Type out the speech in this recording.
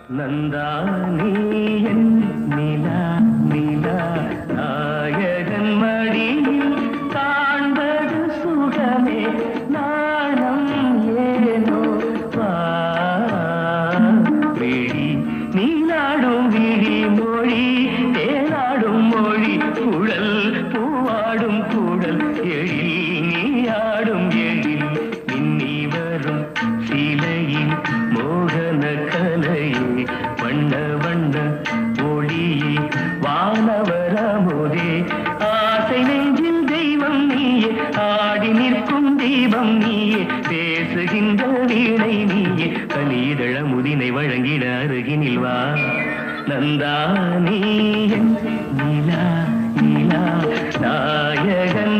நந்தானி என் நிலா நிலா நாயகன் மடியில் காண்பது சுகமே நாணம் ஏனோ விழி நீனாடும் விழி மொழி தேனாடும் மொழி குழல் பூவாடும் குழல் எழில் நீயாடும் எழில் மின்னி வரும் சிலையில் மோகன கலையே வண்ண வண்ண ஒளியே வானவரமுதே ஆசை நெஞ்சில் தெய்வம் நீயே ஆடி நிற்கும் தீபம் நீயே பேசுகின்ற வீணை நீயே கலிதழ முதினை வழங்கிட அருகினில் வா நந்தானி நிலா நிலா நாயகன்